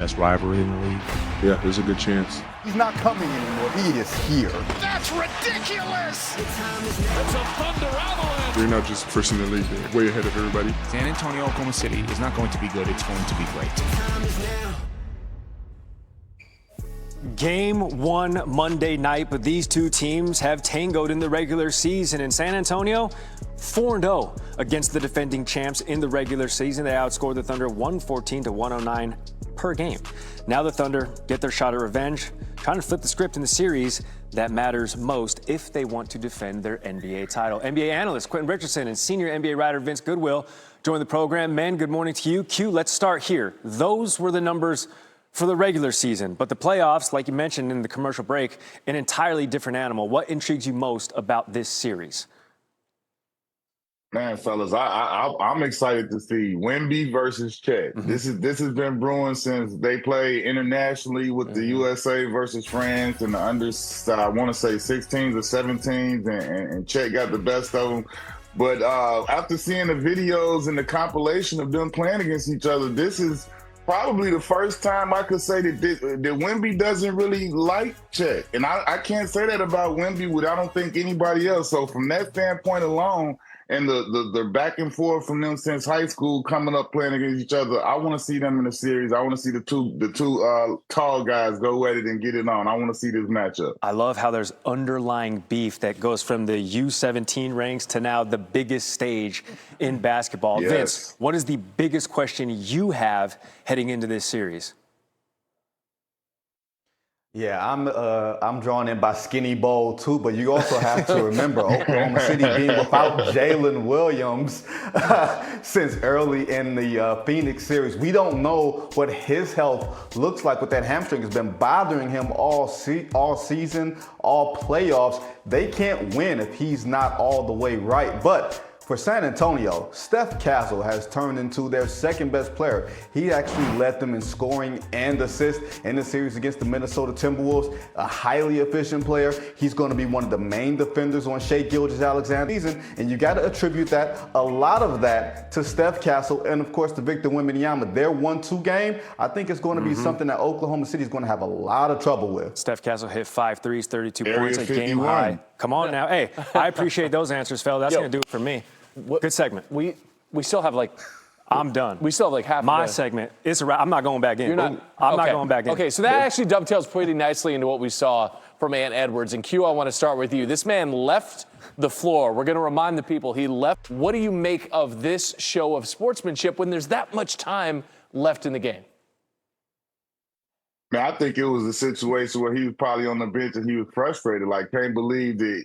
Best rivalry in the league. Yeah, there's a good chance. He's not coming anymore. He is here. That's ridiculous! It's a thunder avalanche. We're not just first in the league. We're way ahead of everybody. San Antonio, Oklahoma City is not going to be good. It's going to be great. Game 1 Monday night, but these two teams have tangoed in the regular season. In San Antonio, 4-0 against the defending champs in the regular season. They outscored the Thunder 114-109 per game. Now the Thunder get their shot at revenge, trying to flip the script in the series that matters most if they want to defend their NBA title. NBA analyst Quentin Richardson and senior NBA writer Vince Goodwill join the program. Men, good morning to you. Q, let's start here. Those were the numbers for the regular season, but the playoffs, like you mentioned in the commercial break, an entirely different animal. What intrigues you most about this series? Man, fellas, I'm excited to see Wemby versus Chet. Mm-hmm. This has been brewing since they played internationally with the USA versus France and the under, I want to say 16s or 17s, and Chet got the best of them. But after seeing the videos and the compilation of them playing against each other, this is probably the first time I could say that Wemby doesn't really like Chet. And I can't say that about Wemby I don't think anybody else. So from that standpoint alone, and the back and forth from them since high school coming up playing against each other, I want to see them in the series. I want to see the two tall guys go at it and get it on. I want to see this matchup. I love how there's underlying beef that goes from the U17 ranks to now the biggest stage in basketball. Yes. Vince, what is the biggest question you have heading into this series? Yeah, I'm drawn in by Skinny Bowl too, but you also have to remember Oklahoma City being without Jalen Williams since early in the Phoenix series. We don't know what his health looks like with that hamstring. It's been bothering him all season, all playoffs. They can't win if he's not all the way right. But for San Antonio, Stephon Castle has turned into their second best player. He actually led them in scoring and assists in the series against the Minnesota Timberwolves. A highly efficient player. He's going to be one of the main defenders on Shai Gilgeous-Alexander's season, and you got to attribute a lot of that to Stephon Castle and, of course, to Victor Wembanyama. Their 1-2 game, I think it's going to be something that Oklahoma City is going to have a lot of trouble with. Stephon Castle hit 5 threes, 32 Area points, a 51. game high. Come on now. Hey, I appreciate those answers, fella. That's going to do it for me. Good segment. We still have I'm done. We still have half my of segment. It's a wrap. I'm not going back in. You're not. I'm not going back in. Okay, so that actually dovetails pretty nicely into what we saw from Ant Edwards. And Q, I want to start with you. This man left the floor. We're going to remind the people he left. What do you make of this show of sportsmanship when there's that much time left in the game? Man, I think it was a situation where he was probably on the bench and he was frustrated. Like, can't believe that,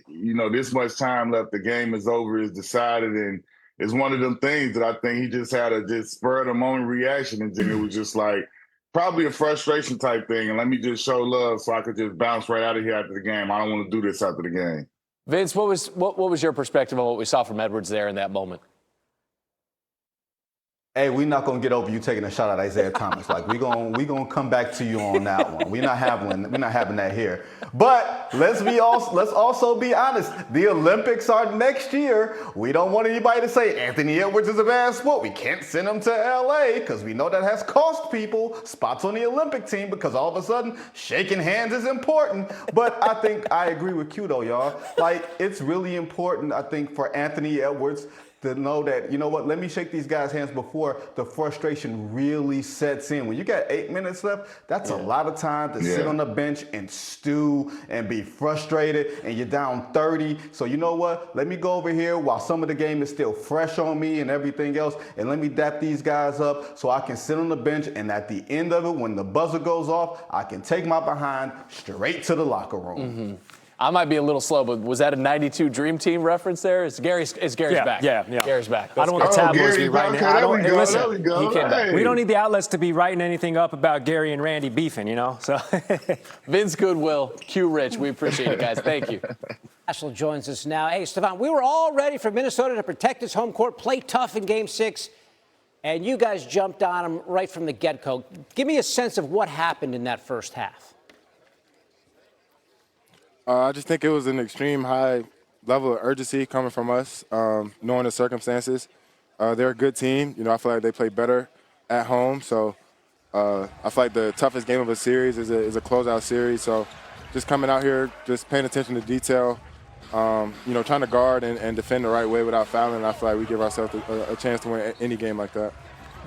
this much time left. The game is over, is decided. And it's one of them things that I think he just had a spur of the moment reaction. And then it was just like probably a frustration type thing. And let me just show love so I could just bounce right out of here after the game. I don't want to do this after the game. Vince, what was your perspective on what we saw from Edwards there in that moment? Hey, we're not gonna get over you taking a shot at Isaiah Thomas. We gonna come back to you on that one. We're not having that here. But let's also be honest. The Olympics are next year. We don't want anybody to say Anthony Edwards is a bad sport. We can't send him to LA because we know that has cost people spots on the Olympic team because all of a sudden shaking hands is important. But I think I agree with Q though, y'all. It's really important, I think, for Anthony Edwards to know that, let me shake these guys' hands before the frustration really sets in. When you got 8 minutes left, that's a lot of time to sit on the bench and stew and be frustrated, and you're down 30. So you know what? Let me go over here while some of the game is still fresh on me and everything else, and let me dap these guys up so I can sit on the bench, and at the end of it, when the buzzer goes off, I can take my behind straight to the locker room. Mm-hmm. I might be a little slow, but was that a 92 Dream Team reference there? It's Gary's back. Yeah. Gary's back. I don't want the tabloids to be writing Listen, we don't need the outlets to be writing anything up about Gary and Randy beefing, So Vince Goodwill, Q Rich, we appreciate it, guys. Thank you. Castle joins us now. Hey, Stephon, we were all ready for Minnesota to protect his home court, play tough in Game 6, and you guys jumped on him right from the get-go. Give me a sense of what happened in that first half. I just think it was an extreme high level of urgency coming from us, knowing the circumstances. They're a good team. I feel like they play better at home. So I feel like the toughest game of a series is a closeout series. So just coming out here, just paying attention to detail, trying to guard and defend the right way without fouling. I feel like we give ourselves a chance to win any game like that.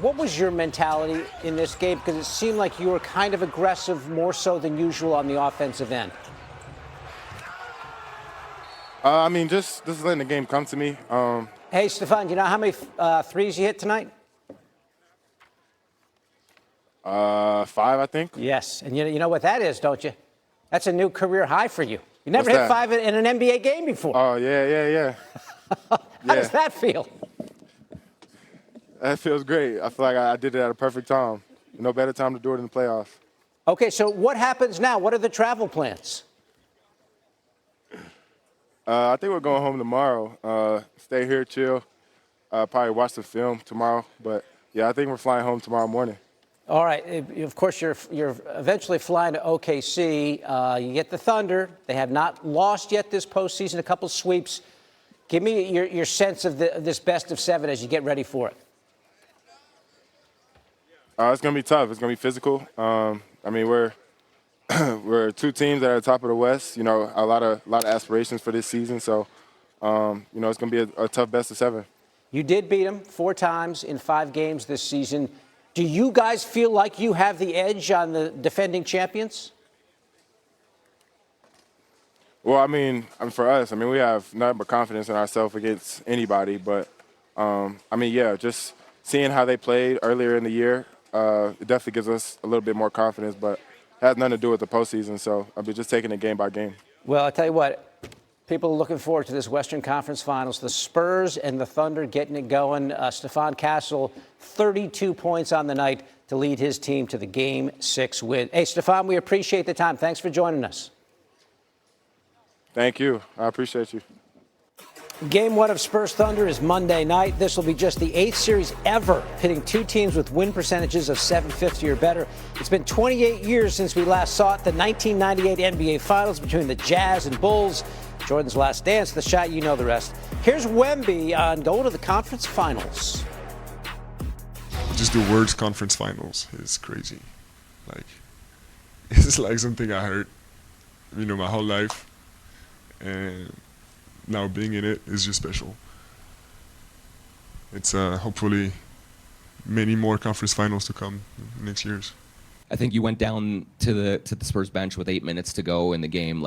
What was your mentality in this game? Because it seemed like you were kind of aggressive, more so than usual on the offensive end. Just letting the game come to me. Hey, Stephon, do you know how many threes you hit tonight? 5, I think. Yes, and you know what that is, don't you? That's a new career high for you. You never What's hit that? 5 in an NBA game before. Oh, yeah. How does that feel? That feels great. I feel like I did it at a perfect time. No better time to do it in the playoffs. Okay, so what happens now? What are the travel plans? I think we're going home tomorrow. Stay here, chill. Probably watch the film tomorrow. But, yeah, I think we're flying home tomorrow morning. All right. Of course, you're eventually flying to OKC. You get the Thunder. They have not lost yet this postseason, a couple sweeps. Give me your sense of this best of 7 as you get ready for it. It's going to be tough. It's going to be physical. We're we're 2 teams that are at the top of the West. A lot of aspirations for this season. So, it's going to be a tough best of 7. You did beat them 4 times in 5 games this season. Do you guys feel like you have the edge on the defending champions? Well, for us, we have nothing but confidence in ourselves against anybody. But, just seeing how they played earlier in the year, it definitely gives us a little bit more confidence. But it has nothing to do with the postseason. So I'll be just taking it game by game. Well, I'll tell you what. People are looking forward to this Western Conference Finals. The Spurs and the Thunder getting it going. Stephon Castle, 32 points on the night to lead his team to the Game 6 win. Hey, Stephon, we appreciate the time. Thanks for joining us. Thank you. I appreciate you. Game 1 of Spurs Thunder is Monday night. This will be just the 8th series ever pitting 2 teams with win percentages of .750 or better. It's been 28 years since we last saw it, the 1998 NBA Finals between the Jazz and Bulls. Jordan's last dance, the shot, you know the rest. Here's Wemby on going to the conference finals. Just the words conference finals is crazy. It's like something I heard, my whole life. And now being in it is just special. It's hopefully many more conference finals to come next years. I think you went down to the Spurs bench with 8 minutes to go in the game.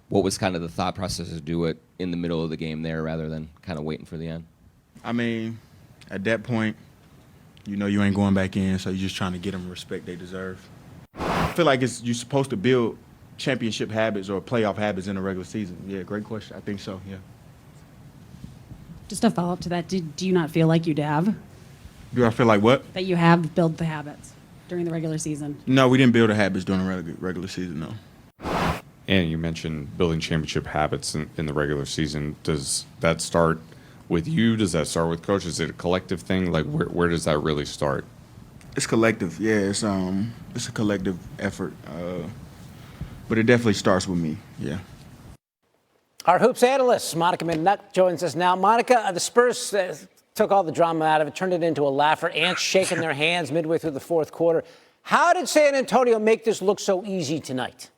What was kind of the thought process to do it in the middle of the game there rather than kind of waiting for the end? At that point, you ain't going back in, so you're just trying to get them the respect they deserve. I feel like you're supposed to build championship habits or playoff habits in the regular season. Yeah, great question. I think so, yeah. Just a follow-up to that, do you not feel like you have? Do I feel like what? That you have built the habits during the regular season? No, we didn't build the habits during the regular season, no. And you mentioned building championship habits in the regular season. Does that start with you? Does that start with coach? Is it a collective thing? Where does that really start? It's collective, yeah. It's a collective effort, but it definitely starts with me, yeah. Our hoops analyst, Monica McNutt, joins us now. Monica, the Spurs took all the drama out of it, turned it into a laugher. Ants shaking their hands midway through the 4th quarter. How did San Antonio make this look so easy tonight?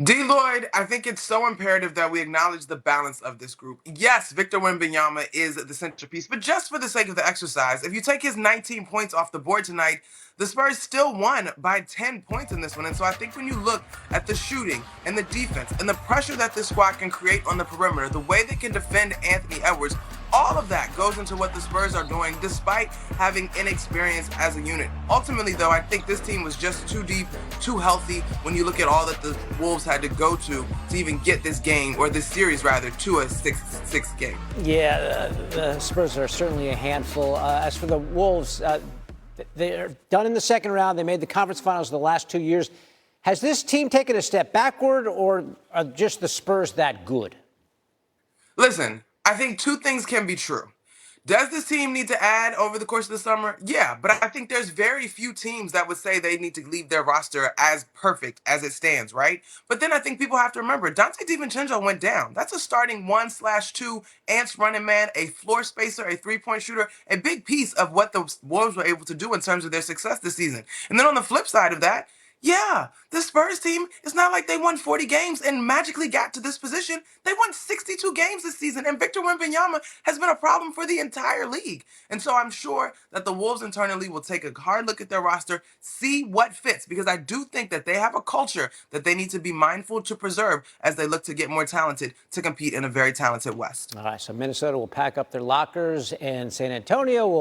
D. Lloyd, I think it's so imperative that we acknowledge the balance of this group. Yes, Victor Wembanyama is the centerpiece, but just for the sake of the exercise, if you take his 19 points off the board tonight, the Spurs still won by 10 points in this one. And so I think when you look at the shooting and the defense and the pressure that this squad can create on the perimeter, the way they can defend Anthony Edwards, all of that goes into what the Spurs are doing despite having inexperience as a unit. Ultimately, though, I think this team was just too deep, too healthy when you look at all that the Wolves had to go to even get this game, or this series rather, to a 6-6 game. Yeah, the Spurs are certainly a handful. As for the Wolves, they're done in the second round. They made the conference finals the last 2 years. Has this team taken a step backward, or are just the Spurs that good? Listen, I think 2 things can be true. Does this team need to add over the course of the summer? Yeah, but I think there's very few teams that would say they need to leave their roster as perfect as it stands, right? But then I think people have to remember Dante DiVincenzo went down. That's a starting 1/2 ants running man, a floor spacer, a three-point shooter, a big piece of what the Wolves were able to do in terms of their success this season. And then on the flip side of that, yeah, the Spurs team, it's not like they won 40 games and magically got to this position. They won 62 games this season, and Victor Wembanyama has been a problem for the entire league. And so I'm sure that the Wolves internally will take a hard look at their roster, see what fits, because I do think that they have a culture that they need to be mindful to preserve as they look to get more talented to compete in a very talented West. All right, so Minnesota will pack up their lockers, and San Antonio will